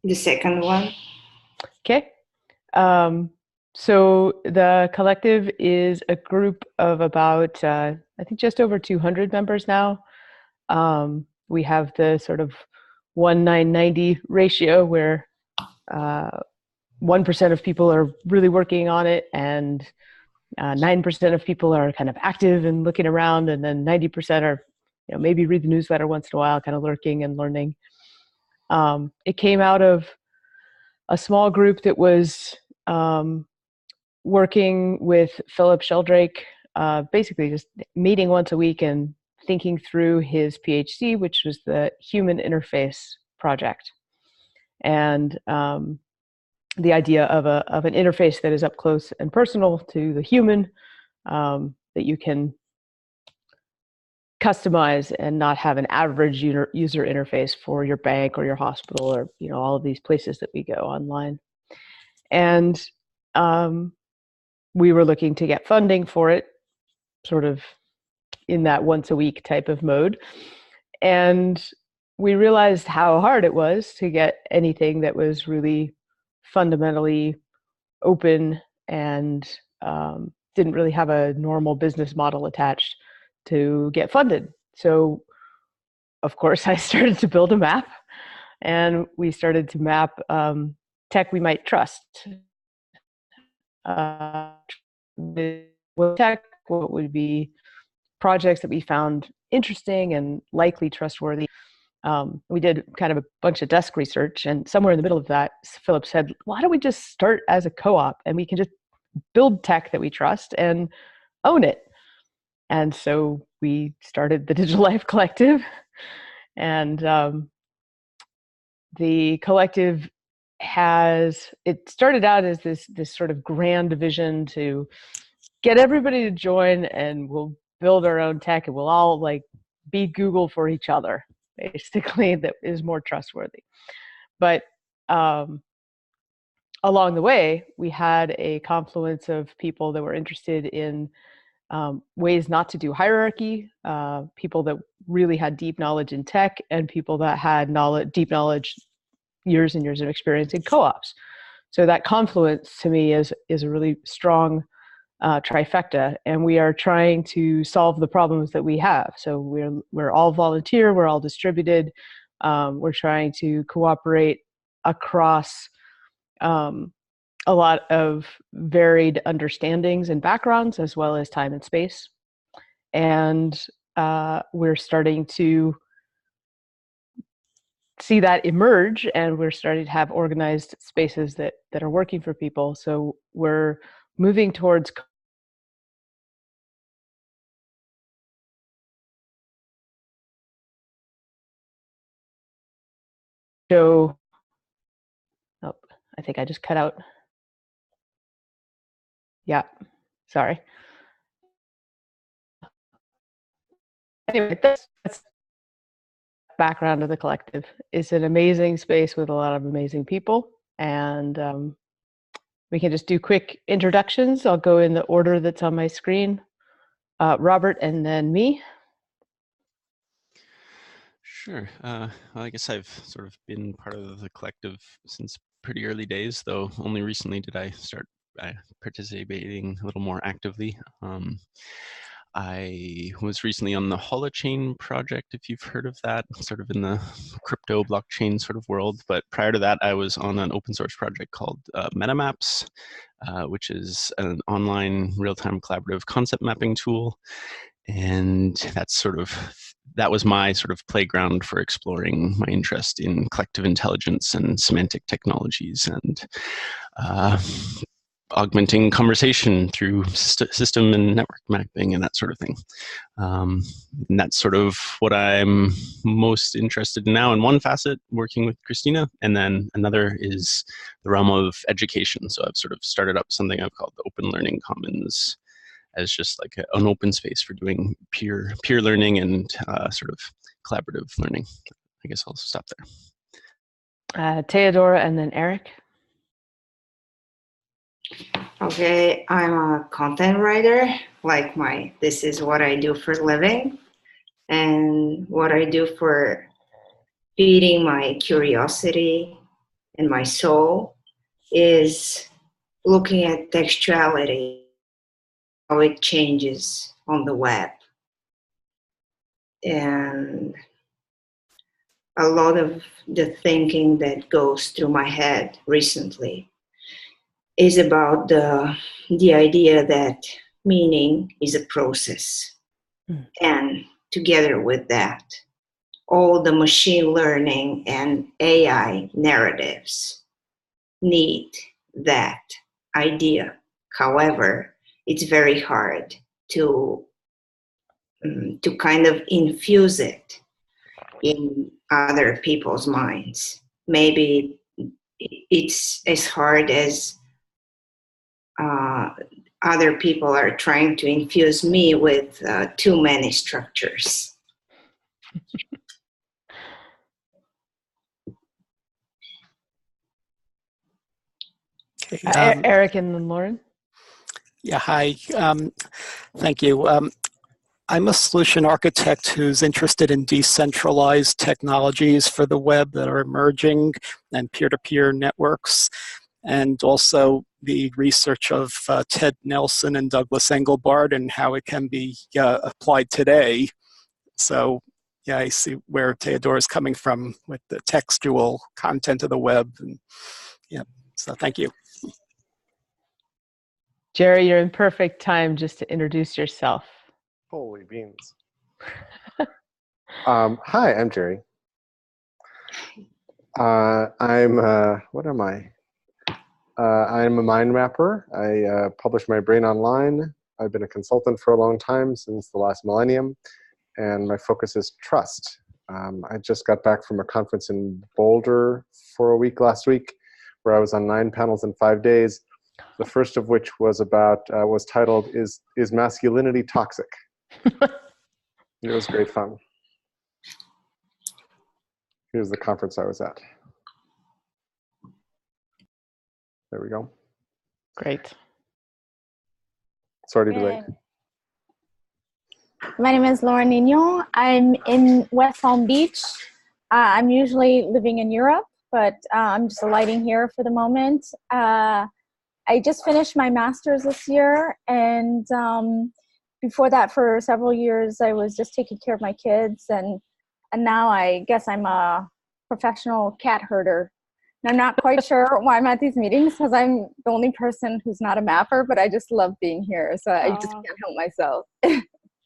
The second one. Okay. So the collective is a group of about, I think, just over 200 members now. We have the sort of 1:990 ratio where 1% of people are really working on it, and 9% of people are kind of active and looking around, and then 90% are, maybe read the newsletter once in a while, kind of lurking and learning. It came out of a small group that was working with Philip Sheldrake, basically just meeting once a week and thinking through his PhD, which was the Human Interface Project. And the idea of an interface that is up close and personal to the human, that you can customize and not have an average user interface for your bank or your hospital or all of these places that we go online. And we were looking to get funding for it, sort of in that once a week type of mode. And we realized how hard it was to get anything that was really fundamentally open and didn't really have a normal business model attached to get funded. So, of course, I started to build a map, and we started to map tech we might trust. Tech, what would be projects that we found interesting and likely trustworthy. We did kind of a bunch of desk research, and somewhere in the middle of that, Philip said, why don't we just start as a co-op and we can just build tech that we trust and own it? And so we started the Digital Life Collective, and the collective it started out as this sort of grand vision to get everybody to join, and we'll build our own tech, and we'll all be Google for each other, basically, that is more trustworthy. But along the way, we had a confluence of people that were interested in ways not to do hierarchy, people that really had deep knowledge in tech, and people that had deep knowledge, years and years of experience in co-ops. So that confluence, to me, is a really strong trifecta, and we are trying to solve the problems that we have. So we're all volunteer, we're all distributed, we're trying to cooperate across a lot of varied understandings and backgrounds, as well as time and space. And we're starting to see that emerge, and we're starting to have organized spaces that are working for people. So we're moving towards show. Oh, I think I just cut out. Yeah, sorry. Anyway, that's background of the collective. It's an amazing space with a lot of amazing people, and we can just do quick introductions. I'll go in the order that's on my screen. Robert, and then me. Sure. Well, I guess I've sort of been part of the collective since pretty early days, though only recently did I start participating a little more actively. I was recently on the Holochain project, if you've heard of that, sort of in the crypto blockchain sort of world. But prior to that, I was on an open source project called MetaMaps, which is an online real-time collaborative concept mapping tool. And that was my sort of playground for exploring my interest in collective intelligence and semantic technologies, and augmenting conversation through system and network mapping and that sort of thing. And that's sort of what I'm most interested in now in one facet, working with Christina, and then another is the realm of education. So I've sort of started up something I've called the Open Learning Commons, as just like an open space for doing peer learning and sort of collaborative learning. I guess I'll stop there. Teodora, and then Eric. Okay, I'm a content writer. This is what I do for a living, and what I do for feeding my curiosity and my soul is looking at textuality, how it changes on the web. And a lot of the thinking that goes through my head recently is about the idea that meaning is a process. And together with that, all the machine learning and AI narratives need that idea. However, it's very hard to kind of infuse it in other people's minds. Maybe it's as hard as other people are trying to infuse me with too many structures. Okay, Eric and then Lauren. yeah, hi. Thank you. I'm a solution architect who's interested in decentralized technologies for the web that are emerging and peer-to-peer networks, and also the research of Ted Nelson and Douglas Engelbart and how it can be applied today. So yeah, I see where Teodora is coming from with the textual content of the web. And yeah, so thank you. Jerry, you're in perfect time just to introduce yourself. Holy beans. Hi, I'm Jerry. What am I? I'm a mind mapper. I publish my brain online. I've been a consultant for a long time, since the last millennium, and my focus is trust. I just got back from a conference in Boulder for a week last week, where I was on 9 panels in 5 days. The first of which was was titled, Is Masculinity Toxic? It was great fun. Here's the conference I was at. There we go. Great. Sorry to be late. My name is Lauren Nino. I'm in West Palm Beach. I'm usually living in Europe, but I'm just alighting here for the moment. I just finished my master's this year, and before that, for several years, I was just taking care of my kids, and now I guess I'm a professional cat herder. And I'm not quite sure why I'm at these meetings, because I'm the only person who's not a mapper, but I just love being here, so I just can't help myself.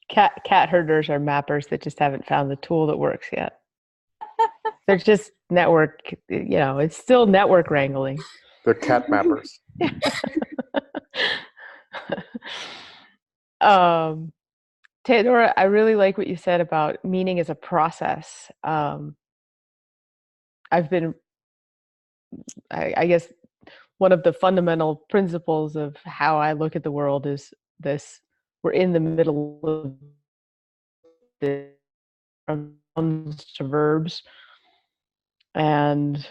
Cat herders are mappers that just haven't found the tool that works yet. They're just network, it's still network wrangling. They're cat mappers. Teodora, I really like what you said about meaning as a process. I guess one of the fundamental principles of how I look at the world is this: we're in the middle of the from nouns to verbs. And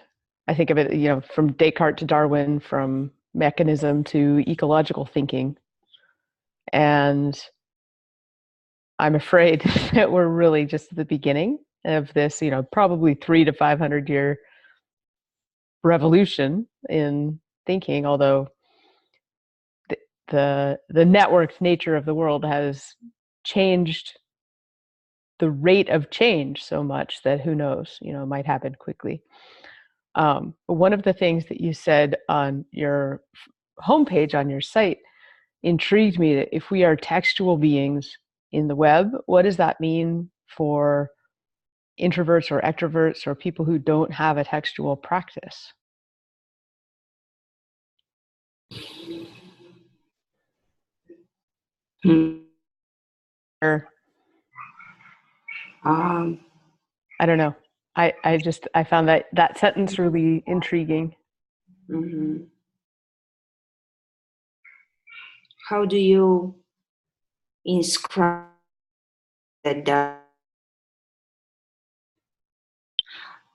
I think of it, from Descartes to Darwin, from mechanism to ecological thinking. And I'm afraid that we're really just at the beginning of this, probably 300 to 500 year revolution in thinking, although the networked nature of the world has changed the rate of change so much that who knows, it might happen quickly. But one of the things that you said on your homepage on your site intrigued me, that if we are textual beings in the web, what does that mean for introverts or extroverts or people who don't have a textual practice? I don't know. I found that sentence really intriguing. Mm-hmm. How do you inscribe that?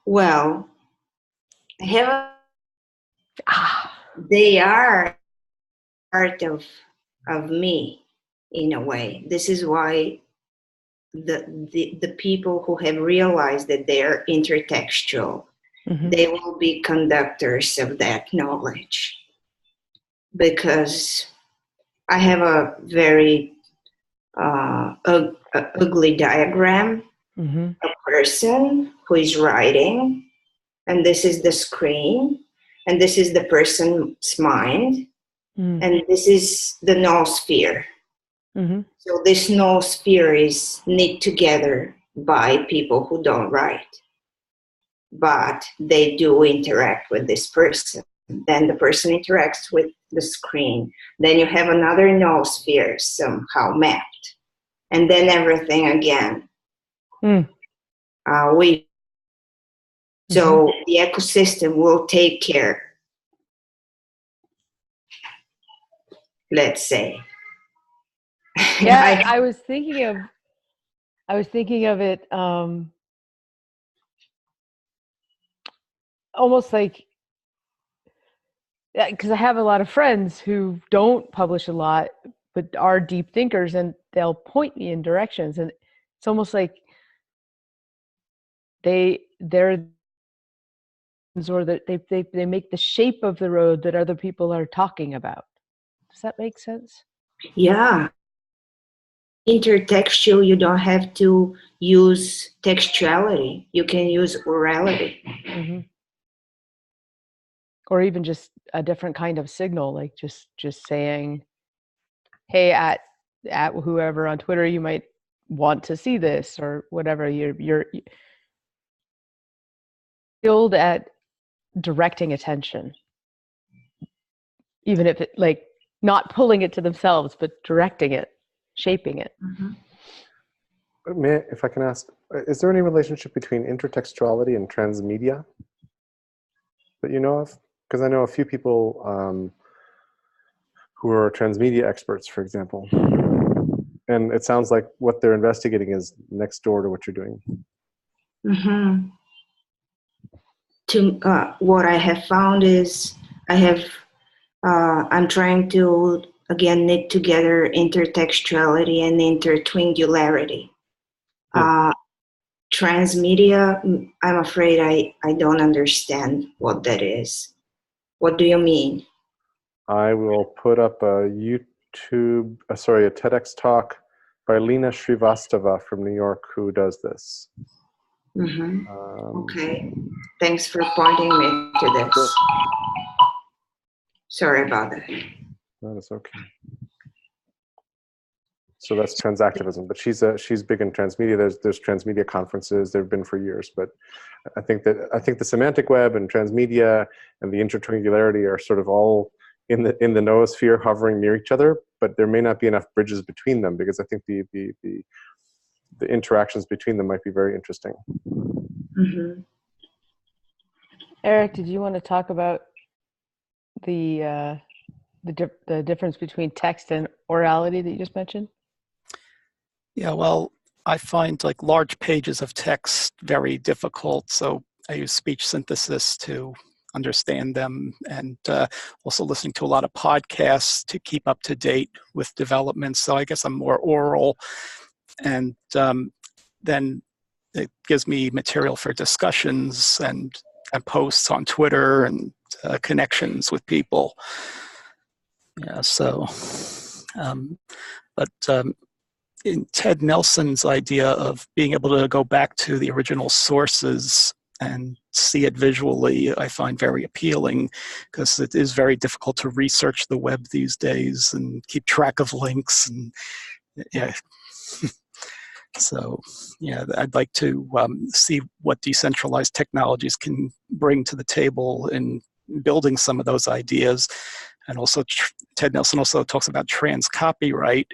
Well, they are part of me in a way. This is why the people who have realized that they are intertextual they will be conductors of that knowledge. Because I have a very ugly diagram, a person who is writing, and this is the screen, and this is the person's mind, and this is the noosphere. So this noosphere is knit together by people who don't write, but they do interact with this person. Then the person interacts with the screen. Then you have another noosphere somehow mapped, and then everything again. So the ecosystem will take care, let's say. Yeah, I was thinking of it almost like, because I have a lot of friends who don't publish a lot but are deep thinkers, and they'll point me in directions, and it's almost like they're or that they make the shape of the road that other people are talking about. Does that make sense? Yeah. Intertextual, you don't have to use textuality. You can use orality. Or even just a different kind of signal, like just saying, hey, at whoever on Twitter, you might want to see this, or whatever. You're skilled at directing attention, even if it, like, not pulling it to themselves, but directing it, shaping it. If I can ask, is there any relationship between intertextuality and transmedia that you know of? Because I know a few people who are transmedia experts, for example, and it sounds like what they're investigating is next door to what you're doing. What I have found is I'm trying to again knit together intertextuality and intertwingularity. Transmedia, I'm afraid I don't understand what that is. What do you mean? I will put up a TEDx talk by Lena Srivastava from New York who does this. Okay, thanks for pointing me to this. Sure. Sorry about that. That is okay. So that's transactivism, but she's big in transmedia. There's transmedia conferences. There've been for years, but I think the semantic web and transmedia and the intertwingularity are sort of all in the noosphere, hovering near each other. But there may not be enough bridges between them, because I think the interactions between them might be very interesting. Eric, did you want to talk about the difference between text and orality that you just mentioned? Yeah, well, I find like large pages of text very difficult, so I use speech synthesis to understand them, and also listening to a lot of podcasts to keep up to date with developments. So I guess I'm more oral, and then it gives me material for discussions and posts on Twitter and connections with people. Yeah, so, in Ted Nelson's idea of being able to go back to the original sources and see it visually, I find very appealing, because it is very difficult to research the web these days and keep track of links. And yeah, so yeah, I'd like to see what decentralized technologies can bring to the table in building some of those ideas. And also, Ted Nelson also talks about trans copyright,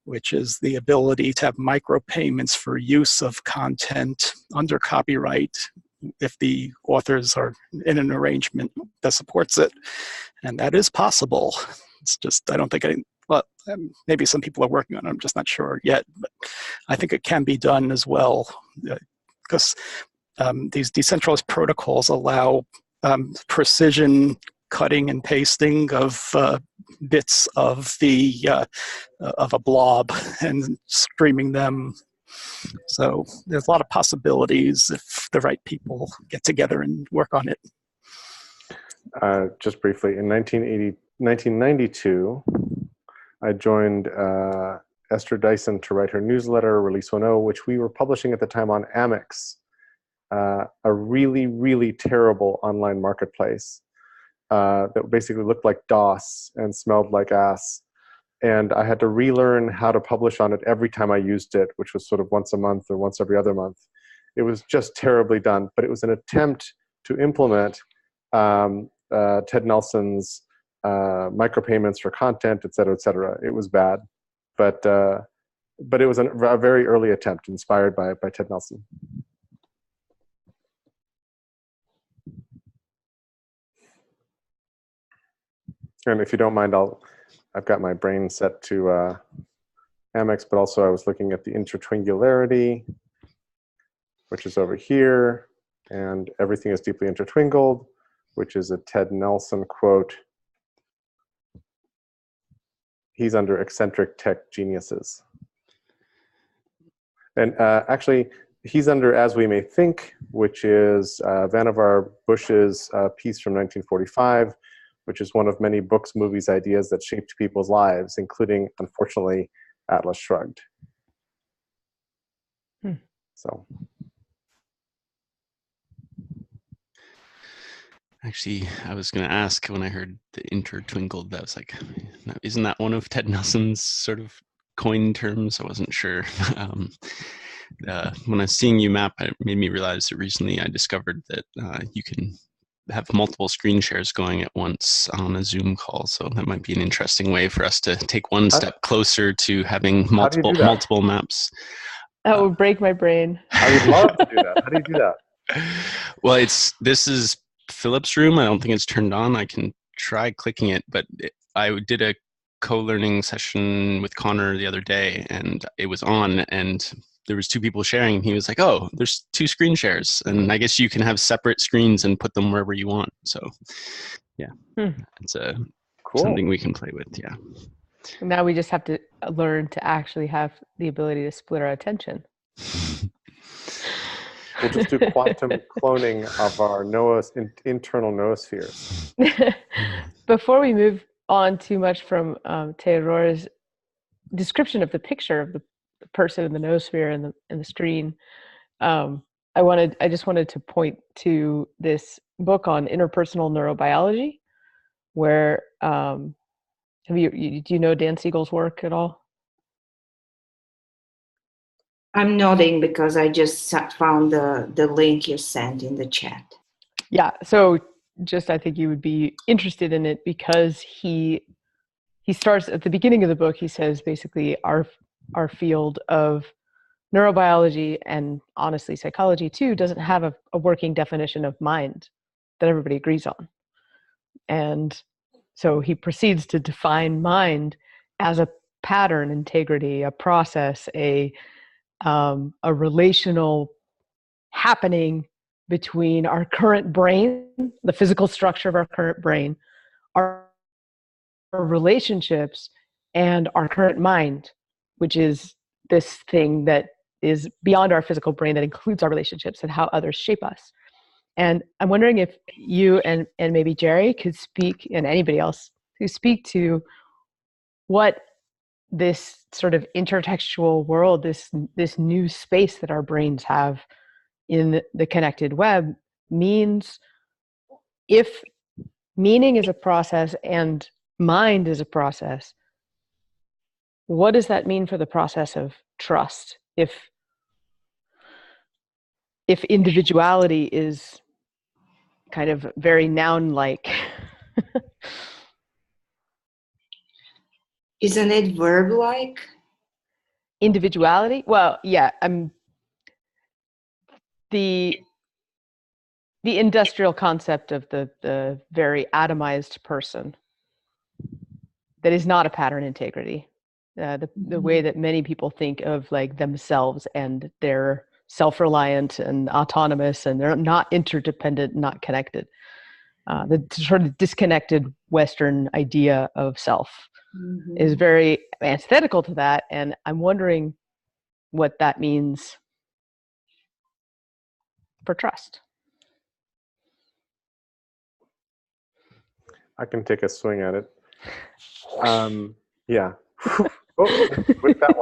which is the ability to have micropayments for use of content under copyright if the authors are in an arrangement that supports it. And that is possible. It's just, I don't think maybe some people are working on it, I'm just not sure yet, but I think it can be done as well, because these decentralized protocols allow precision cutting and pasting of bits of a blob and streaming them So there's a lot of possibilities if the right people get together and work on it. Just briefly, in 1992, I joined Esther Dyson to write her newsletter, Release 1.0, which we were publishing at the time on Amex, a really, really terrible online marketplace that basically looked like DOS and smelled like ass. And I had to relearn how to publish on it every time I used it, which was sort of once a month or once every other month. It was just terribly done, but it was an attempt to implement Ted Nelson's micropayments for content, et cetera, et cetera. It was bad, but it was a very early attempt inspired by Ted Nelson. And if you don't mind, I've got my brain set to Amex, but also I was looking at the intertwingularity, which is over here, and everything is deeply intertwingled, which is a Ted Nelson quote. He's under eccentric tech geniuses. And actually, he's under As We May Think, which is Vannevar Bush's piece from 1945, which is one of many books, movies, ideas that shaped people's lives, including, unfortunately, Atlas Shrugged. So. Actually, I was going to ask when I heard the intertwingled, I was like, isn't that one of Ted Nelson's sort of coined terms? I wasn't sure. When I was seeing you map, it made me realize that recently I discovered that you can have multiple screen shares going at once on a Zoom call. So that might be an interesting way for us to take one step closer to having multiple maps. That would break my brain. I would love to do that. How do you do that? Well, this is Philip's room. I don't think it's turned on. I can try clicking it, but I did a co-learning session with Connor the other day, and it was on, and there was two people sharing, and he was like, oh, there's two screen shares, and I guess you can have separate screens and put them wherever you want. So yeah, it's something we can play with. Yeah. Now we just have to learn to actually have the ability to split our attention. We'll just do quantum cloning of our internal noospheres. Before we move on too much from Teodora's description of the picture of the person in the noosphere and the screen, I just wanted to point to this book on interpersonal neurobiology, where do you know Dan Siegel's work at all? I'm nodding because I just found the link you sent in the chat. Yeah, so I think you would be interested in it because he starts at the beginning of the book. He says basically our field of neurobiology, and honestly psychology too, doesn't have a working definition of mind that everybody agrees on. And so he proceeds to define mind as a pattern integrity, a process, a relational happening between our current brain, the physical structure of our current brain, our relationships, and our current mind, which is this thing that is beyond our physical brain that includes our relationships and how others shape us. And I'm wondering if you and maybe Jerry could speak, and anybody else who speak to what this sort of intertextual world, this new space that our brains have in the connected web means. If meaning is a process and mind is a process, what does that mean for the process of trust? If individuality is kind of very noun-like. Isn't it verb-like? Individuality? Well, yeah. The industrial concept of the very atomized person that is not a pattern integrity. The way that many people think of like themselves, and they're self-reliant and autonomous, and they're not interdependent, not connected. The sort of disconnected Western idea of self is very antithetical to that. And I'm wondering what that means for trust. I can take a swing at it. Yeah. Oh, with that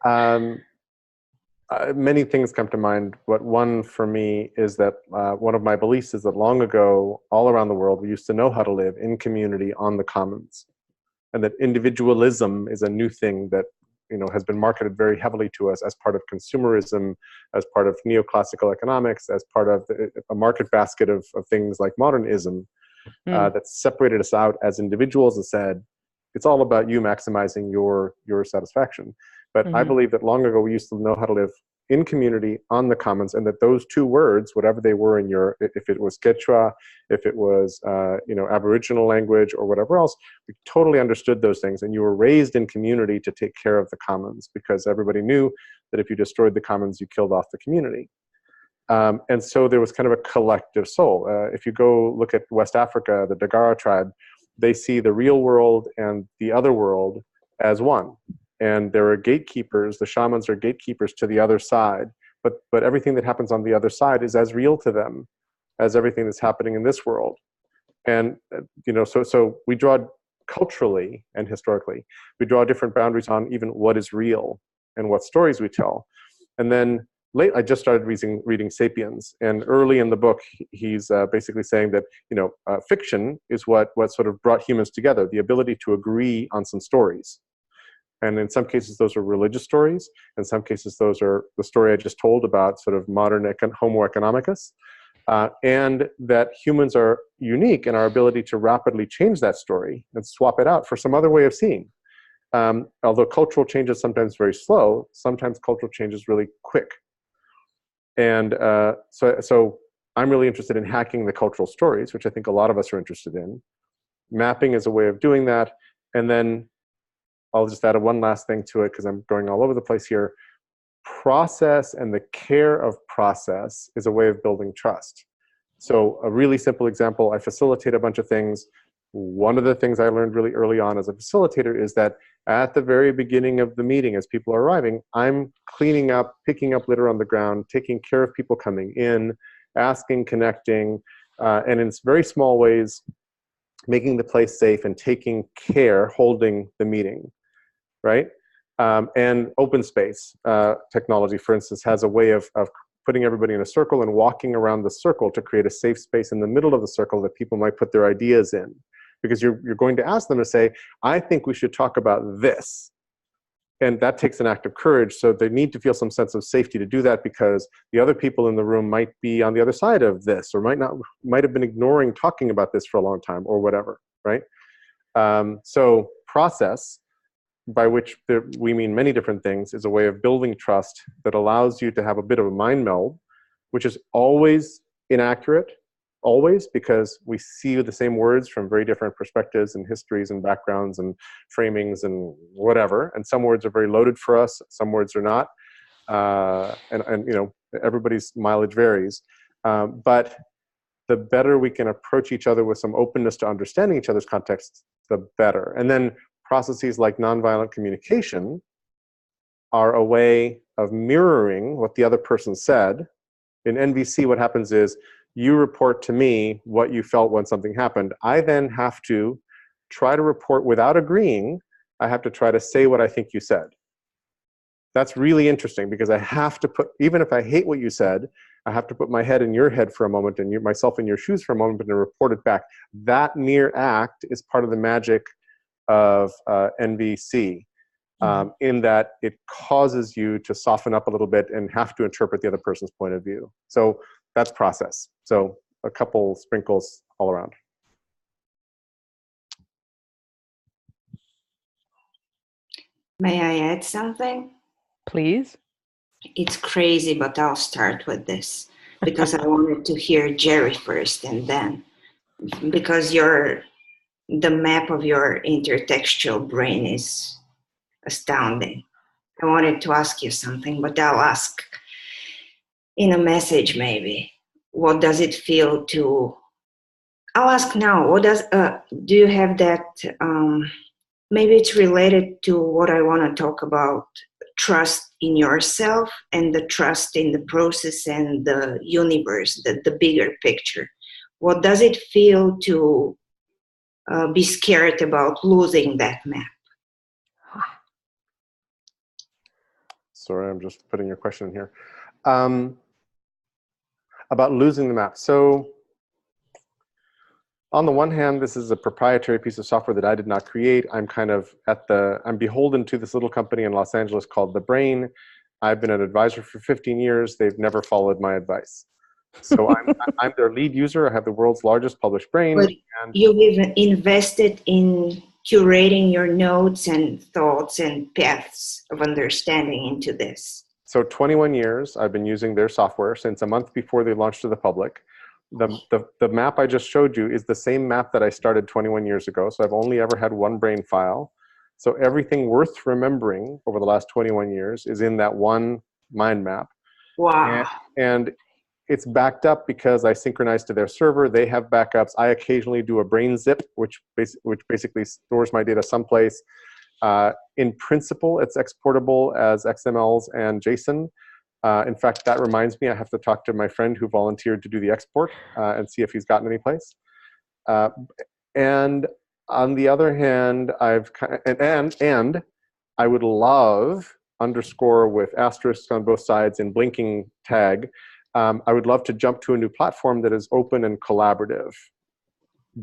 one. Many things come to mind, but one for me is that one of my beliefs is that long ago, all around the world, we used to know how to live in community on the commons, and that individualism is a new thing that has been marketed very heavily to us as part of consumerism, as part of neoclassical economics, as part of a market basket of things like modernism that separated us out as individuals and said, it's all about you maximizing your satisfaction. But I believe that long ago we used to know how to live in community on the commons, and that those two words, whatever they were in if it was Quechua, if it was Aboriginal language or whatever else, we totally understood those things. And you were raised in community to take care of the commons, because everybody knew that if you destroyed the commons, you killed off the community. And so there was kind of a collective soul. If you go look at West Africa, the Dagara tribe, they see the real world and the other world as one. And there are gatekeepers, the shamans are gatekeepers to the other side, but everything that happens on the other side is as real to them as everything that's happening in this world. And so we draw culturally and historically, we draw different boundaries on even what is real and what stories we tell. And then I just started reading Sapiens, and early in the book, he's basically saying that fiction is what sort of brought humans together, the ability to agree on some stories. And in some cases, those are religious stories. In some cases, those are the story I just told about sort of modern Homo economicus. And that humans are unique in our ability to rapidly change that story and swap it out for some other way of seeing. Although cultural change is sometimes very slow, sometimes cultural change is really quick. And so I'm really interested in hacking the cultural stories, which I think a lot of us are interested in. Mapping is a way of doing that. And then I'll just add one last thing to it, because I'm going all over the place here. Process and the care of process is a way of building trust. So a really simple example, I facilitate a bunch of things. One of the things I learned really early on as a facilitator is that at the very beginning of the meeting, as people are arriving, I'm cleaning up, picking up litter on the ground, taking care of people coming in, asking, connecting, and in very small ways, making the place safe and taking care, holding the meeting, right? And open space technology, for instance, has a way of putting everybody in a circle and walking around the circle to create a safe space in the middle of the circle that people might put their ideas in. Because you're going to ask them to say, I think we should talk about this. And that takes an act of courage. So they need to feel some sense of safety to do that, because the other people in the room might be on the other side of this, or might have been ignoring talking about this for a long time, or whatever, right? So process, by which we mean many different things, is a way of building trust that allows you to have a bit of a mind meld, which is always inaccurate, always, because we see the same words from very different perspectives and histories and backgrounds and framings and whatever. And some words are very loaded for us, some words are not. And everybody's mileage varies. But the better we can approach each other with some openness to understanding each other's context, the better. And then processes like nonviolent communication are a way of mirroring what the other person said. In NVC, what happens is you report to me what you felt when something happened. I then have to try to report without agreeing. I have to try to say what I think you said. That's really interesting, because I have to even if I hate what you said, I have to put my head in your head for a moment and myself in your shoes for a moment and report it back. That mere act is part of the magic of NVC, in that it causes you to soften up a little bit and have to interpret the other person's point of view. So that's process. So a couple sprinkles all around. May I add something? Please. It's crazy, but I'll start with this because I wanted to hear Jerry first, and then because the map of your intertextual brain is astounding. I wanted to ask you something, but I'll ask in a message maybe. What does it feel to? I'll ask now. What do you have that maybe it's related to what I want to talk about, trust in yourself and the trust in the process and the universe, the bigger picture. What does it feel to be scared about losing that map? Sorry, I'm just putting your question in here. About losing the map. So on the one hand, this is a proprietary piece of software that I did not create. I'm kind of I'm beholden to this little company in Los Angeles called The Brain. I've been an advisor for 15 years. They've never followed my advice. So I'm their lead user. I have the world's largest published brain. But you've even invested in curating your notes and thoughts and paths of understanding into this. So 21 years I've been using their software since a month before they launched to the public. The map I just showed you is the same map that I started 21 years ago. So I've only ever had one brain file. So everything worth remembering over the last 21 years is in that one mind map. Wow. And it's backed up because I synchronize to their server. They have backups. I occasionally do a brain zip, which basically stores my data someplace. In principle, it's exportable as XMLs and JSON. In fact, that reminds me, I have to talk to my friend who volunteered to do the export and see if he's gotten any place. And on the other hand, and I would love, underscore with asterisks on both sides and blinking tag, I would love to jump to a new platform that is open and collaborative,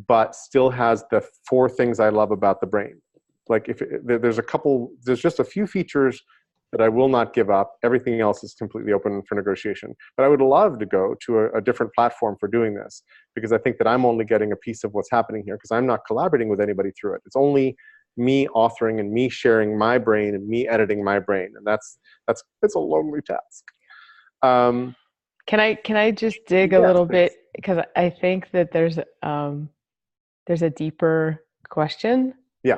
but still has the 4 things I love about the brain. Like there's just a few features that I will not give up. Everything else is completely open for negotiation. But I would love to go to a different platform for doing this, because I think that I'm only getting a piece of what's happening here, because I'm not collaborating with anybody through it. It's only me authoring and me sharing my brain and me editing my brain, and it's a lonely task. Can I just dig a little bit, because I think that there's a deeper question. Yeah.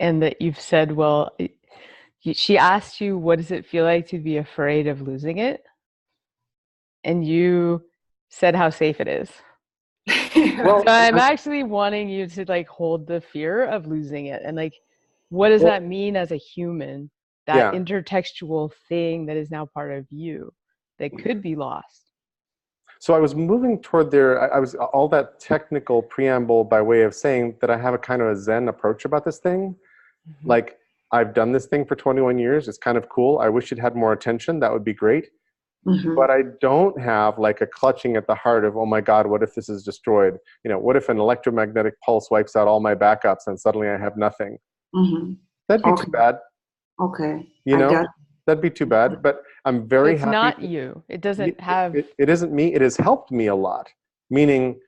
And that you've said, well, she asked you, what does it feel like to be afraid of losing it? And you said how safe it is. Well, so I'm actually wanting you to like hold the fear of losing it. And like, what does that mean as a human? That intertextual thing that is now part of you that could be lost. So I was moving toward there. I was all that technical preamble by way of saying that I have a kind of a Zen approach about this thing. Mm-hmm. Like, I've done this thing for 21 years. It's kind of cool. I wish it had more attention. That would be great. Mm-hmm. But I don't have like a clutching at the heart of, oh my God, what if this is destroyed? You know, what if an electromagnetic pulse wipes out all my backups and suddenly I have nothing? Mm-hmm. That'd be too bad. Okay. You know, that'd be too bad. But I'm very happy. It's not you. It doesn't have. It isn't me. It has helped me a lot. Meaning,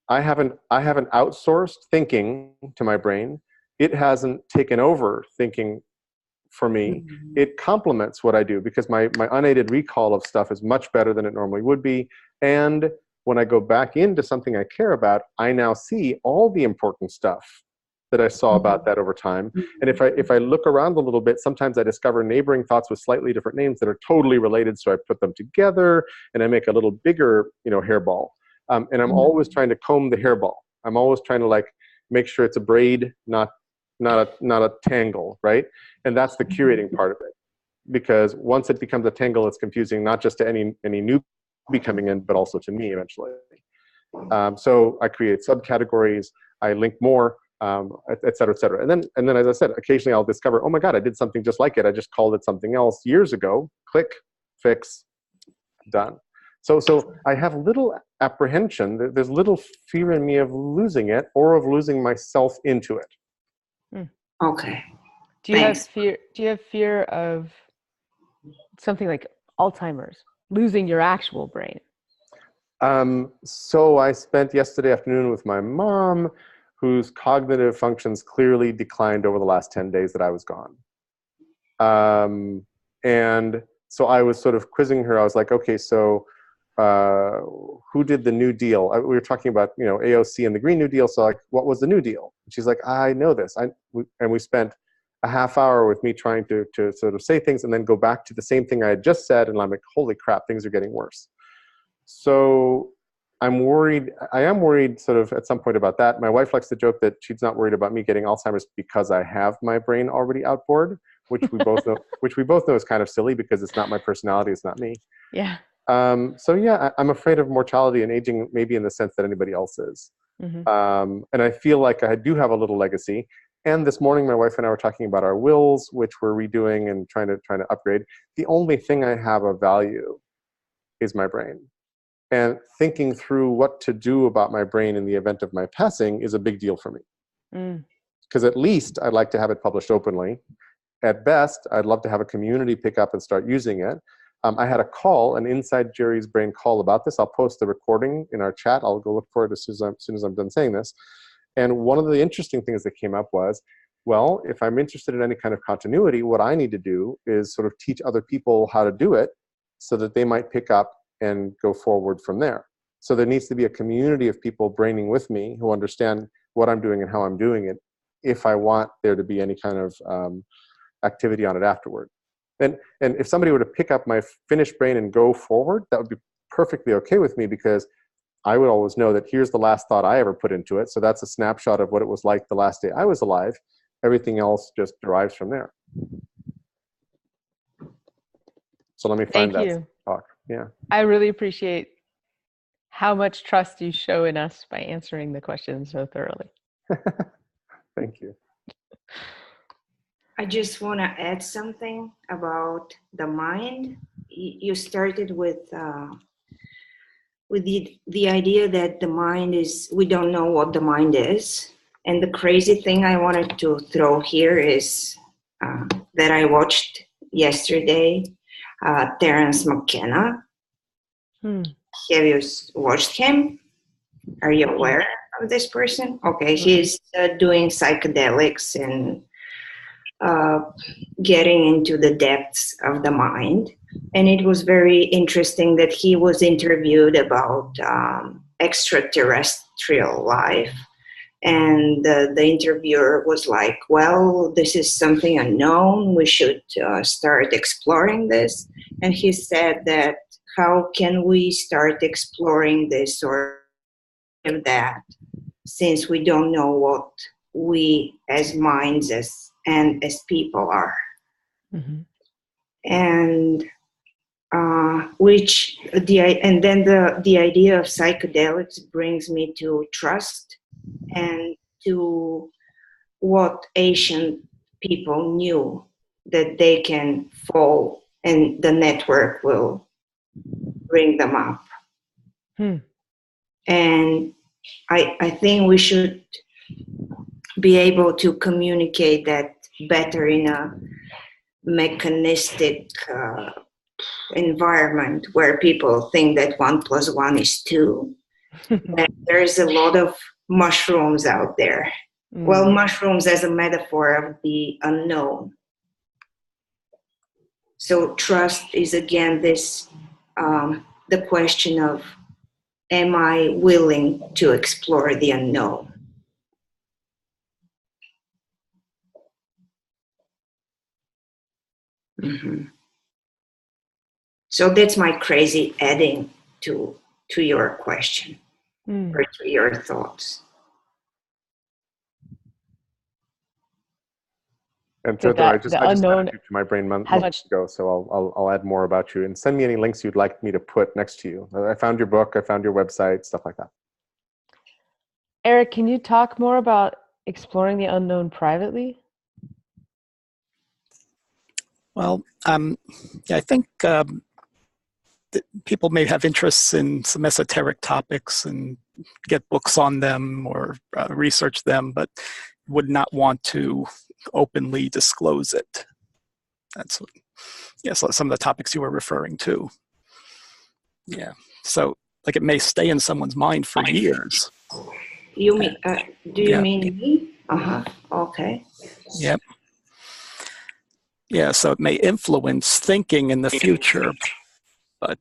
I haven't outsourced thinking to my brain. It hasn't taken over thinking for me. Mm-hmm. It complements what I do, because my unaided recall of stuff is much better than it normally would be. And when I go back into something I care about, I now see all the important stuff that I saw about that over time. And if I look around a little bit, sometimes I discover neighboring thoughts with slightly different names that are totally related. So I put them together and I make a little bigger, hairball. And I'm always trying to comb the hairball. I'm always trying to like make sure it's a braid, not a tangle, right? And that's the curating part of it. Because once it becomes a tangle, it's confusing, not just to any newbie coming in, but also to me eventually. So I create subcategories, I link more, et cetera, et cetera. And then, as I said, occasionally I'll discover, oh my God, I did something just like it. I just called it something else years ago. Click, fix, done. So I have little apprehension. There's little fear in me of losing it or of losing myself into it. Okay. Do you have fear of something like Alzheimer's, losing your actual brain? So I spent yesterday afternoon with my mom, whose cognitive functions clearly declined over the last 10 days that I was gone. And so I was sort of quizzing her. I was like, okay, so who did the New Deal? We were talking about, AOC and the Green New Deal. So like, what was the New Deal? And she's like, I know this. And we spent a half hour with me trying to sort of say things and then go back to the same thing I had just said. And I'm like, holy crap, things are getting worse. So I'm worried. I am worried sort of at some point about that. My wife likes to joke that she's not worried about me getting Alzheimer's because I have my brain already outboard, which we both know, is kind of silly because it's not my personality. It's not me. Yeah. So yeah, I'm afraid of mortality and aging, maybe in the sense that anybody else is. And I feel like I do have a little legacy. And this morning, my wife and I were talking about our wills, which we're redoing and trying to upgrade. The only thing I have of value is my brain. And thinking through what to do about my brain in the event of my passing is a big deal for me. Because at least I'd like to have it published openly. At best, I'd love to have a community pick up and start using it. I had a call, an Inside Jerry's Brain call about this. I'll post the recording in our chat. I'll go look for it as soon as I'm done saying this. And one of the interesting things that came up was, well, if I'm interested in any kind of continuity, what I need to do is sort of teach other people how to do it so that they might pick up and go forward from there. So there needs to be a community of people braining with me who understand what I'm doing and how I'm doing it if I want there to be any kind of activity on it afterward. And if somebody were to pick up my finished brain and go forward, that would be perfectly okay with me because I would always know that here's the last thought I ever put into it. So that's a snapshot of what it was like the last day I was alive. Everything else just derives from there. So let me find that talk. Yeah. I really appreciate how much trust you show in us by answering the questions so thoroughly. Thank you. I just want to add something about the mind. You started with the idea that the mind is, we don't know what the mind is. And the crazy thing I wanted to throw here is that I watched yesterday, Terence McKenna. Have you watched him? Are you aware of this person? Okay, he's doing psychedelics and getting into the depths of the mind. And it was very interesting that he was interviewed about extraterrestrial life. And the interviewer was like, well, this is something unknown. We should start exploring this. And he said that, how can we start exploring this or that, since we don't know what we as minds and as people are. And then the idea of psychedelics brings me to trust and to what ancient people knew, that they can fall and the network will bring them up. And I think we should be able to communicate that better in a mechanistic environment where people think that 1 + 1 is 2. And there's a lot of mushrooms out there. Well, mushrooms as a metaphor of the unknown. So trust is again this, the question of, am I willing to explore the unknown? So that's my crazy adding to your question or to your thoughts. And so I just added you to my brain months ago, so I'll add more about you. And send me any links you'd like me to put next to you. I found your book, I found your website, stuff like that. Eric, can you talk more about exploring the unknown privately? Well, I think people may have interests in some esoteric topics and get books on them or research them, but would not want to openly disclose it. That's what, so some of the topics you were referring to. Yeah, so like it may stay in someone's mind for years. You mean? Do you mean me? Okay. Yep. Yeah, so it may influence thinking in the future, but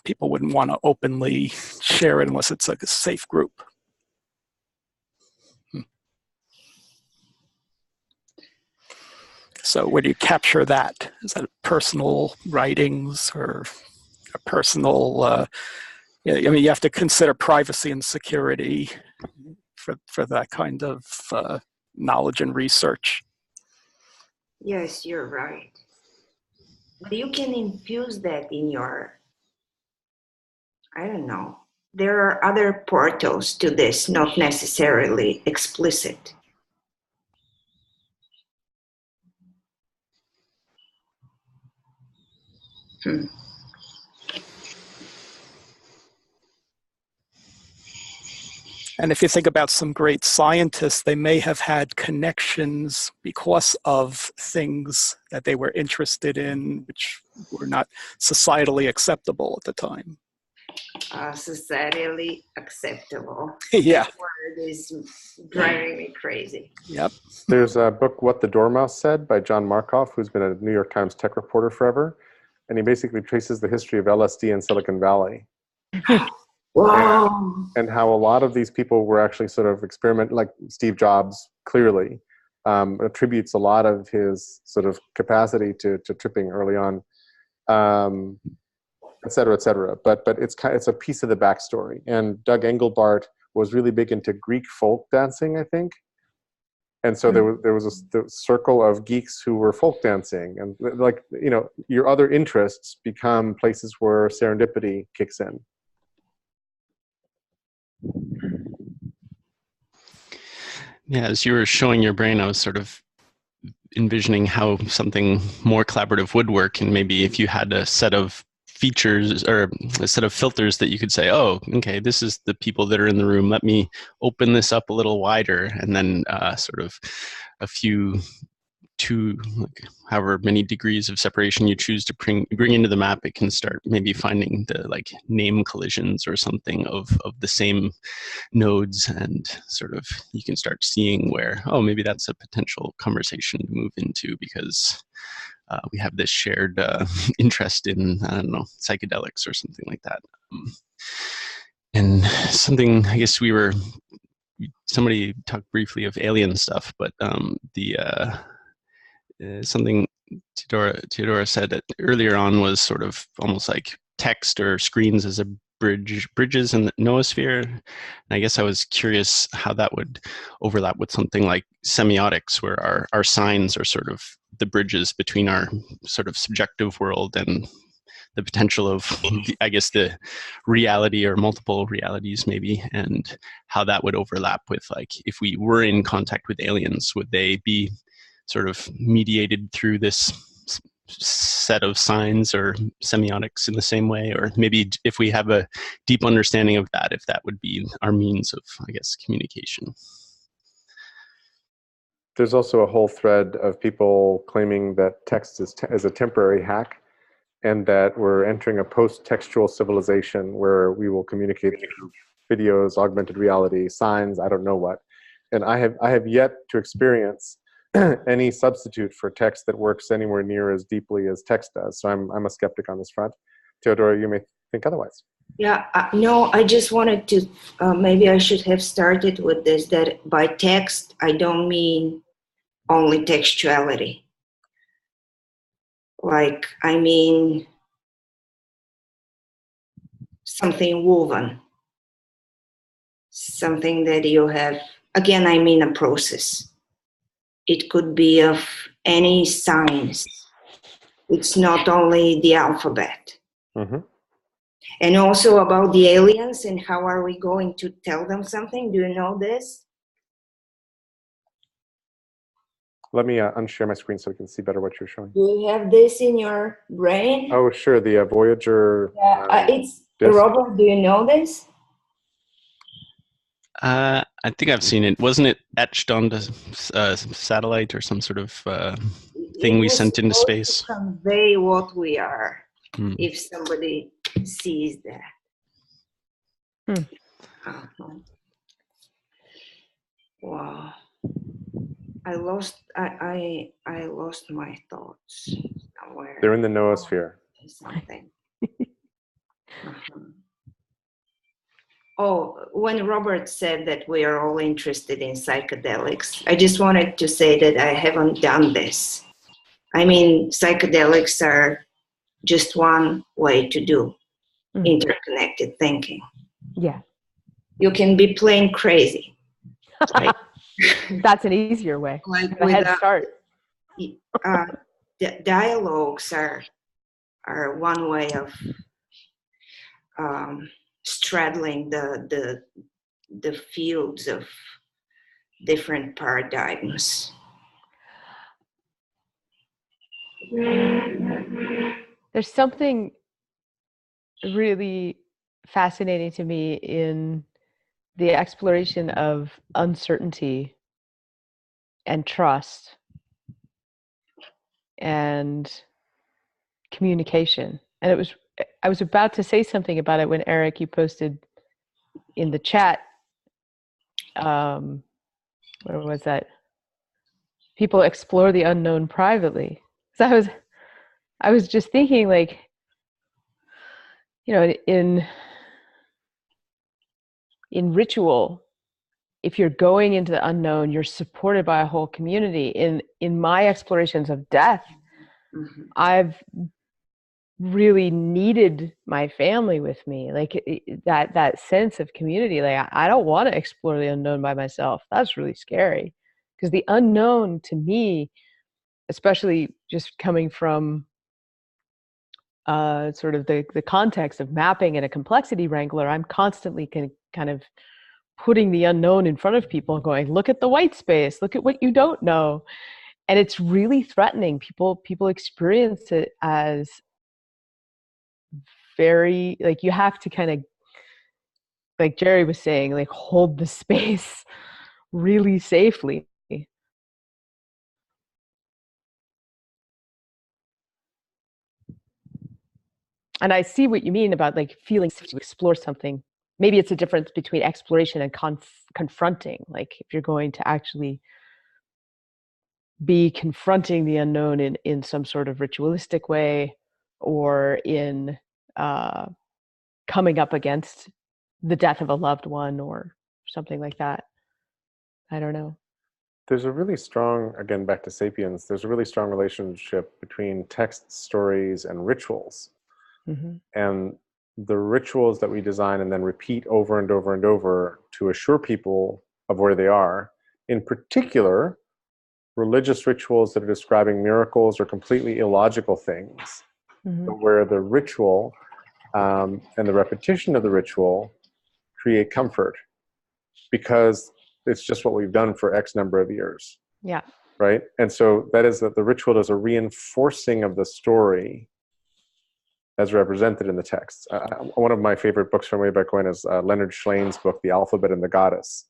people wouldn't want to openly share it unless it's like a safe group. So where do you capture that? Is that personal writings or a personal Yeah, I mean, you have to consider privacy and security for that kind of knowledge and research. Yes, you're right. But you can infuse that in your, I don't know. There are other portals to this, not necessarily explicit. And if you think about some great scientists, they may have had connections because of things that they were interested in, which were not societally acceptable at the time. Societally acceptable. Yeah. That word is driving me crazy. Yep. There's a book, What the Dormouse Said, by John Markoff, who's been a New York Times tech reporter forever. And he basically traces the history of LSD in Silicon Valley. Wow. And how a lot of these people were actually sort of like Steve Jobs clearly attributes a lot of his sort of capacity to tripping early on, et cetera, et cetera. But it's a piece of the backstory. And Doug Engelbart was really big into Greek folk dancing, I think. And so there was a circle of geeks who were folk dancing, and like, you know, your other interests become places where serendipity kicks in. Yeah, as you were showing your brain, I was sort of envisioning how something more collaborative would work, and maybe if you had a set of features or a set of filters that you could say, oh, okay, this is the people that are in the room. Let me open this up a little wider, and then sort of a few like however many degrees of separation you choose to bring into the map, it can start maybe finding the like name collisions or something of the same nodes, and sort of you can start seeing where, oh, maybe that's a potential conversation to move into because we have this shared interest in, I don't know, psychedelics or something like that. And something, I guess somebody talked briefly of alien stuff, but something Teodora said earlier on was sort of almost like text or screens as a bridges in the noosphere. And I guess I was curious how that would overlap with something like semiotics, where our signs are sort of the bridges between our sort of subjective world and the potential of, I guess, the reality or multiple realities maybe, and how that would overlap with, like, if we were in contact with aliens, would they be sort of mediated through this set of signs or semiotics in the same way? Or maybe if we have a deep understanding of that, if that would be our means of, I guess, communication. There's also a whole thread of people claiming that text is a temporary hack, and that we're entering a post-textual civilization where we will communicate through videos, augmented reality, signs, I don't know what. And I have yet to experience any substitute for text that works anywhere near as deeply as text does. So I'm a skeptic on this front. Teodora, you may think otherwise. Yeah, no, I just wanted to, maybe I should have started with this, that by text, I don't mean only textuality. Like, I mean something woven, something that you have, again, I mean a process. It could be of any science. It's not only the alphabet. Mm-hmm. And also about the aliens and how are we going to tell them something? Do you know this? Let me unshare my screen so we can see better what you're showing. Do you have this in your brain? Oh, sure, the Voyager. Yeah, it's disc. Robert, do you know this? I think I've seen it. Wasn't it etched onto satellite or some sort of thing we sent into space? To convey what we are, if somebody sees that. Wow. I lost my thoughts somewhere. They're in the noosphere. Something. Oh, when Robert said that we are all interested in psychedelics, I just wanted to say that I haven't done this. I mean, psychedelics are just one way to do. interconnected thinking. Yeah. You can be plain crazy. Like, that's an easier way. like a head start. Dialogues are one way of straddling the fields of different paradigms. There's something really fascinating to me in the exploration of uncertainty and trust and communication. And I was about to say something about it when Eric, you posted in the chat, where was that? People explore the unknown privately. So I was just thinking, like, you know, in ritual, if you're going into the unknown, you're supported by a whole community. In my explorations of death, I've really needed my family with me, like that sense of community. Like, I don't want to explore the unknown by myself. That's really scary, because the unknown to me, especially just coming from sort of the context of mapping and a complexity wrangler, I'm constantly kind of putting the unknown in front of people, going, look at the white space, look at what you don't know. And it's really threatening. People experience it as very, like, you have to kind of, like Jerry was saying, like, hold the space really safely. And I see what you mean about, like, feeling safe to explore something. Maybe it's a difference between exploration and confronting. Like, if you're going to actually be confronting the unknown in some sort of ritualistic way, or in coming up against the death of a loved one or something like that. I don't know. There's a really strong, again, back to Sapiens, there's a really strong relationship between text, stories, and rituals. And the rituals that we design and then repeat over and over and over to assure people of where they are, in particular, religious rituals that are describing miracles or completely illogical things, but where the ritual and the repetition of the ritual create comfort, because it's just what we've done for X number of years. Yeah. Right? And so that is that the ritual is a reinforcing of the story as represented in the text. One of my favorite books from way back when is Leonard Schleine's book, The Alphabet and the Goddess,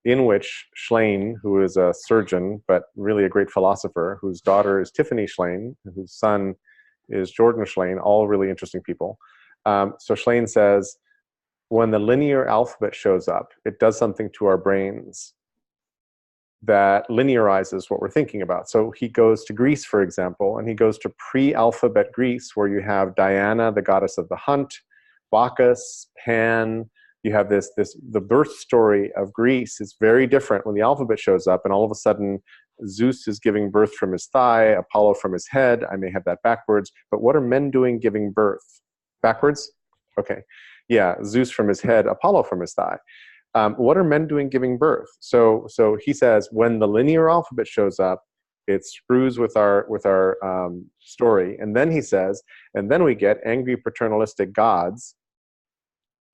in which Schlein, who is a surgeon, but really a great philosopher, whose daughter is Tiffany Schlein, whose son is Jordan Schlein, all really interesting people. So Schlein says, when the linear alphabet shows up, it does something to our brains that linearizes what we're thinking about. So he goes to Greece, for example, and he goes to pre-alphabet Greece, where you have Diana, the goddess of the hunt, Bacchus, Pan. You have the birth story of Greece is very different when the alphabet shows up, and all of a sudden Zeus is giving birth from his thigh, Apollo from his head. I may have that backwards, but what are men doing giving birth? Backwards? Okay. Yeah, Zeus from his head, Apollo from his thigh. What are men doing giving birth? So he says, when the linear alphabet shows up, it screws with our story. And then he says, and then we get angry paternalistic gods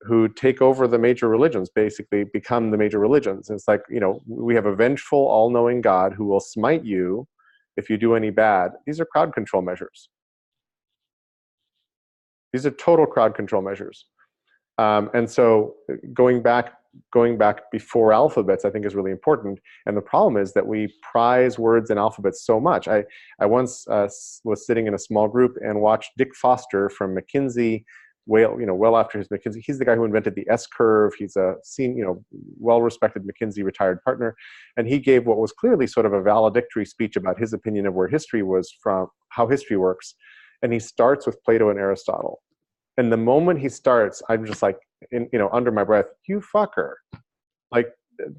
who take over the major religions, basically become the major religions. And it's like, you know, we have a vengeful, all-knowing God who will smite you if you do any bad. These are crowd control measures. These are total crowd control measures. And so going back before alphabets, I think, is really important. And the problem is that we prize words and alphabets so much. I once was sitting in a small group and watched Dick Foster from McKinsey, well after his McKinsey. He's the guy who invented the S-curve. He's a well-respected McKinsey retired partner. And he gave what was clearly sort of a valedictory speech about his opinion of where history was from, how history works. And he starts with Plato and Aristotle. And the moment he starts, I'm just like, under my breath, you fucker. Like,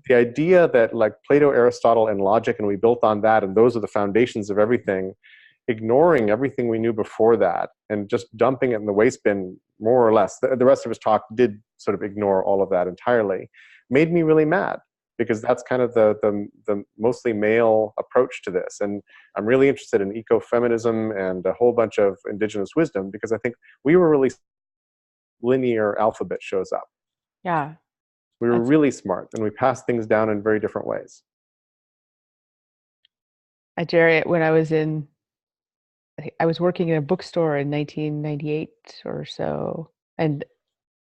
the idea that, like, Plato, Aristotle, and logic, and we built on that, and those are the foundations of everything, ignoring everything we knew before that and just dumping it in the waste bin, more or less. The rest of his talk did sort of ignore all of that entirely, made me really mad, because that's kind of the mostly male approach to this. And I'm really interested in ecofeminism and a whole bunch of indigenous wisdom, because I think we were really linear alphabet shows up. Yeah. We were really smart, and we passed things down in very different ways. Jerry, when I was working in a bookstore in 1998 or so, and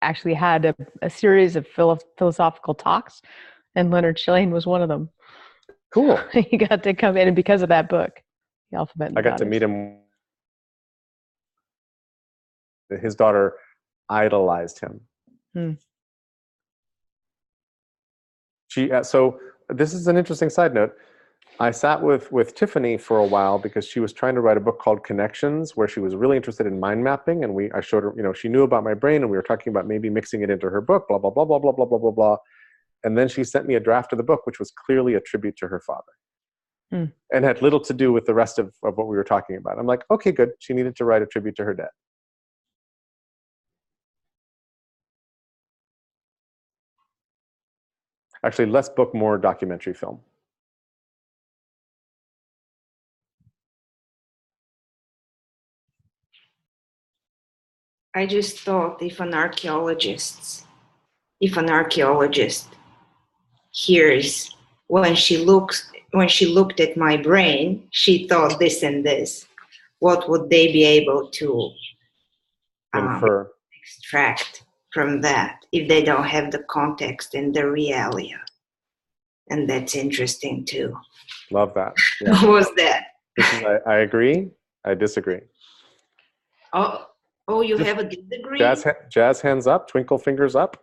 actually had a series of philosophical talks, and Leonard Shlain was one of them. Cool. He got to come in, and because of that book, The Alphabet and the I got to meet him. His daughter idolized him. So this is an interesting side note. I sat with Tiffany for a while because she was trying to write a book called Connections, where she was really interested in mind mapping, and I showed her, she knew about my brain, and we were talking about maybe mixing it into her book, blah, blah, blah, blah, blah, blah, blah, blah, blah. And then she sent me a draft of the book, which was clearly a tribute to her father and had little to do with the rest of what we were talking about. I'm like, okay, good. She needed to write a tribute to her dad. Actually, less book, more documentary film. I just thought if an archaeologist hears when she looked at my brain, she thought this and this, what would they be able to infer, extract from that if they don't have the context and the realia? And that's interesting too. Love that. Yeah. What was that? I agree. I disagree. Oh, you have a disagree? Jazz hands up, twinkle fingers up.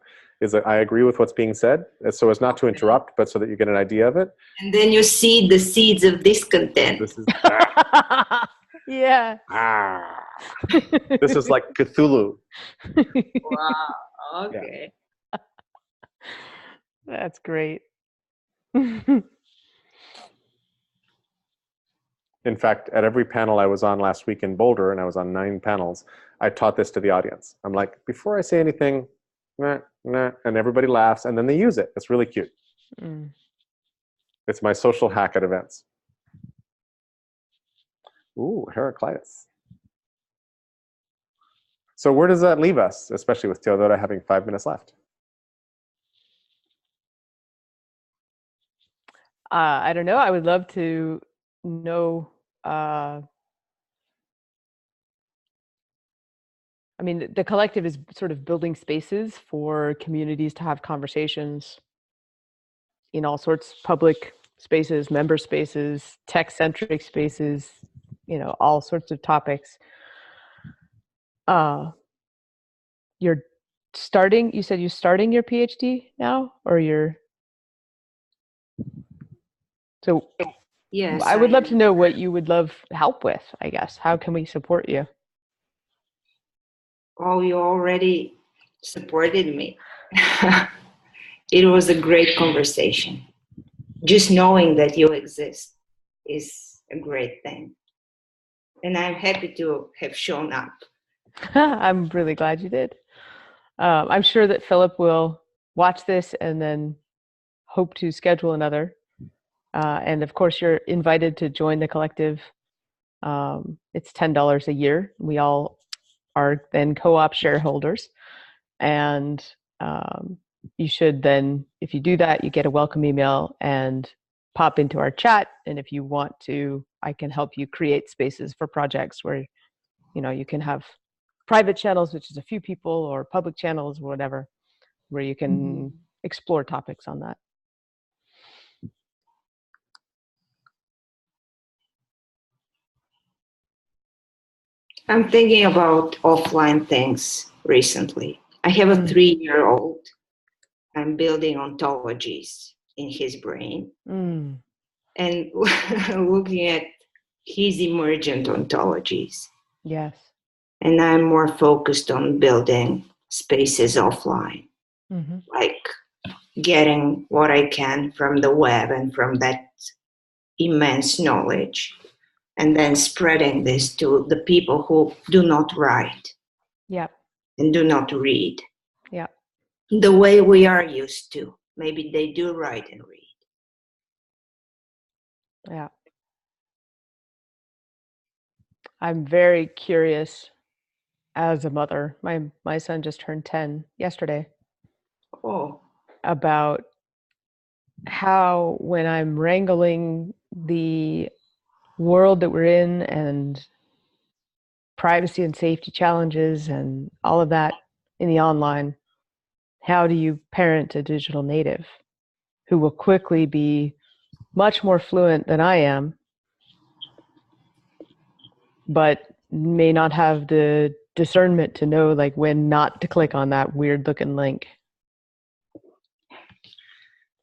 I agree with what's being said, so as not to interrupt, but so that you get an idea of it. And then you see the seeds of discontent. This is yeah. This is like Cthulhu. Wow. Okay. Yeah. That's great. In fact, at every panel I was on last week in Boulder, and I was on 9 panels, I taught this to the audience. I'm like, before I say anything, nah, nah, and everybody laughs, and then they use it. It's really cute. It's my social hack at events. Ooh, Heraclitus. So where does that leave us, especially with Teodora having 5 minutes left? I don't know. I would love to know. I mean, the collective is sort of building spaces for communities to have conversations in all sorts, public spaces, member spaces, tech-centric spaces, all sorts of topics. You said you're starting your PhD now, or so yes, I would love to know what you would love help with, I guess. How can we support you? Oh, you already supported me. It was a great conversation. Just knowing that you exist is a great thing. And I'm happy to have shown up. I'm really glad you did. I'm sure that Philip will watch this and then hope to schedule another. And of course, you're invited to join the collective. It's $10 a year. We all are then co-op shareholders. And you should then, if you do that, you get a welcome email and pop into our chat. And if you want to, I can help you create spaces for projects where, you can have private channels, which is a few people, or public channels, or whatever, where you can explore topics on that. I'm thinking about offline things recently. I have a 3-year-old. I'm building ontologies in his brain and looking at his emergent ontologies. Yes. And I'm more focused on building spaces offline, like getting what I can from the web and from that immense knowledge and then spreading this to the people who do not write and do not read the way we are used to. Maybe they do write and read. Yeah. I'm very curious as a mother. My son just turned 10 yesterday. Oh. About how, when I'm wrangling the world that we're in and privacy and safety challenges and all of that in the online, how do you parent a digital native who will quickly be much more fluent than I am, but may not have the discernment to know like when not to click on that weird looking link?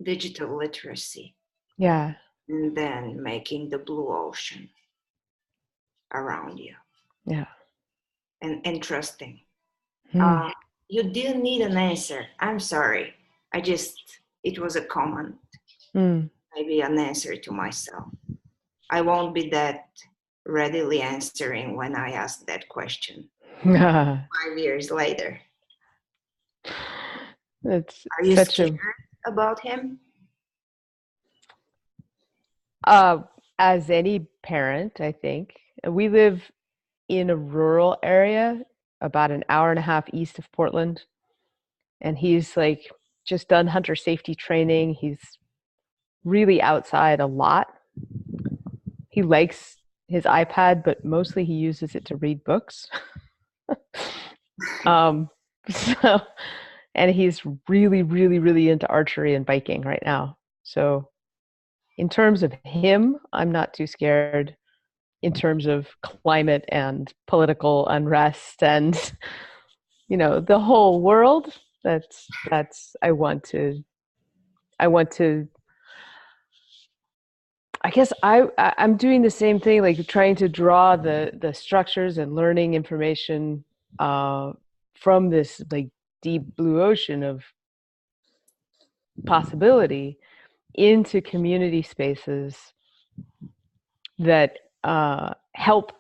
Digital literacy. Yeah. And then making the blue ocean around you. Yeah. And trusting. You didn't need an answer. I'm sorry. It was a comment. Maybe an answer to myself. I won't be that readily answering when I ask that question 5 years later. Are you scared about him? As any parent, I think. We live in a rural area about an hour and a half east of Portland, and he's like just done hunter safety training. He's really outside a lot. He likes his iPad, but mostly he uses it to read books. And he's really, really, really into archery and biking right now. So in terms of him, I'm not too scared. In terms of climate and political unrest and, you know, the whole world, that's I guess I'm doing the same thing, like trying to draw the structures and learning information from this like deep blue ocean of possibility into community spaces that help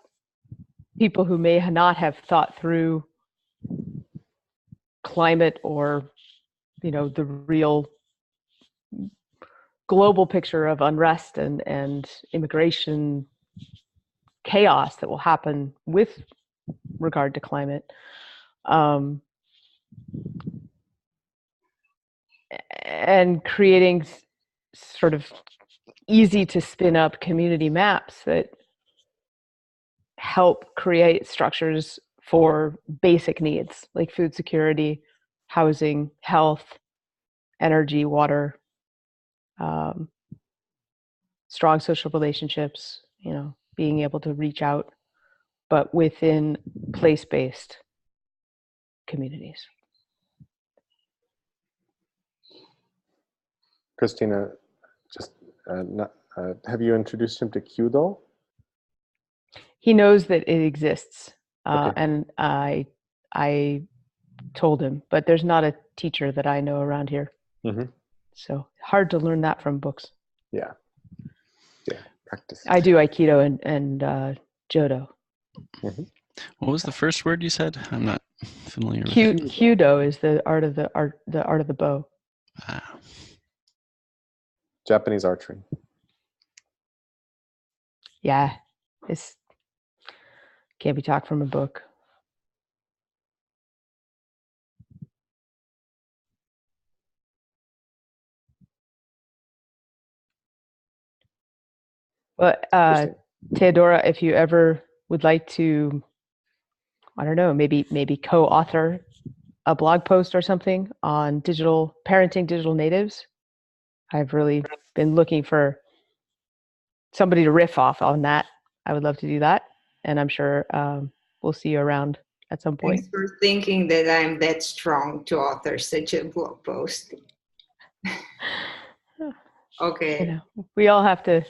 people who may not have thought through climate or, you know, the real global picture of unrest and immigration chaos that will happen with regard to climate. And creating sort of easy to spin up community maps that help create structures for basic needs like food security, housing, health, energy, water, strong social relationships, you know, being able to reach out, but within place-based communities. Christina, just have you introduced him to THU? He knows that it exists, Okay. and I told him, but there's not a teacher that I know around here. Mm-hmm. So hard to learn that from books. Yeah. Yeah. Practice. I do Aikido and Jodo. Mm-hmm. What was the first word you said? I'm not familiar with it. Kyudo is the art of the bow. Japanese archery. Yeah, it's can't be taught from a book. But Teodora, if you ever would like to, I don't know, maybe co-author a blog post or something on parenting digital natives, I've really been looking for somebody to riff off on that. I would love to do that, and I'm sure we'll see you around at some point. Thanks for thinking that I'm that strong to author such a blog post. Okay. You know, we all have to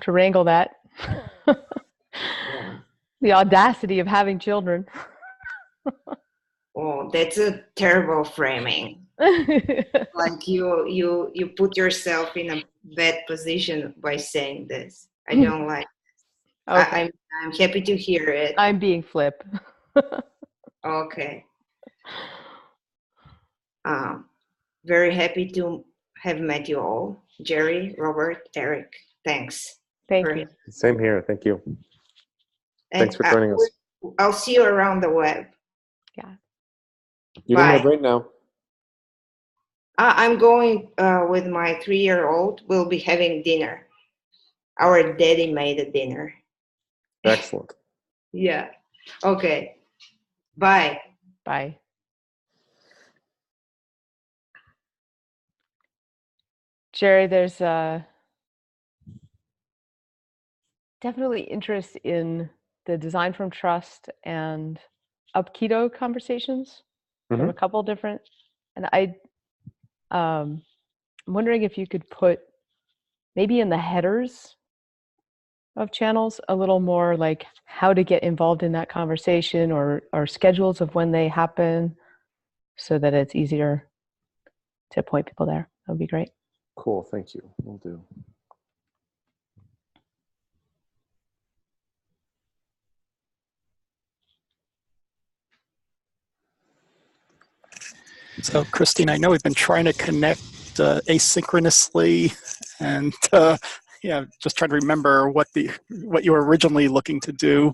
wrangle that. Yeah. The audacity of having children. Oh, that's a terrible framing. Like you put yourself in a bad position by saying this. I don't like this. Okay. I'm happy to hear it. I'm being flip. Okay. Very happy to have met you all. Jerry, Robert, Eric, thanks. Thank you. Same here. Thank you. And Thanks for joining us. I'll see you around the web. Yeah. You're in my Bye. brain now. I'm going with my 3-year-old. We'll be having dinner. Our daddy made a dinner. Excellent. Yeah. Okay. Bye. Bye. Jerry, there's definitely interest in the design from trust and up keto conversations from a couple different, and I'm wondering if you could put maybe in the headers of channels a little more like how to get involved in that conversation or schedules of when they happen so that it's easier to point people there. That would be great. Cool. Thank you. Will do. So, Christine, I know we've been trying to connect asynchronously, and yeah, just trying to remember what you were originally looking to do.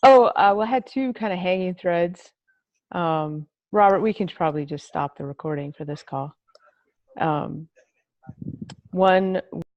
Oh, well, I had two kind of hanging threads. Robert, we can probably just stop the recording for this call. One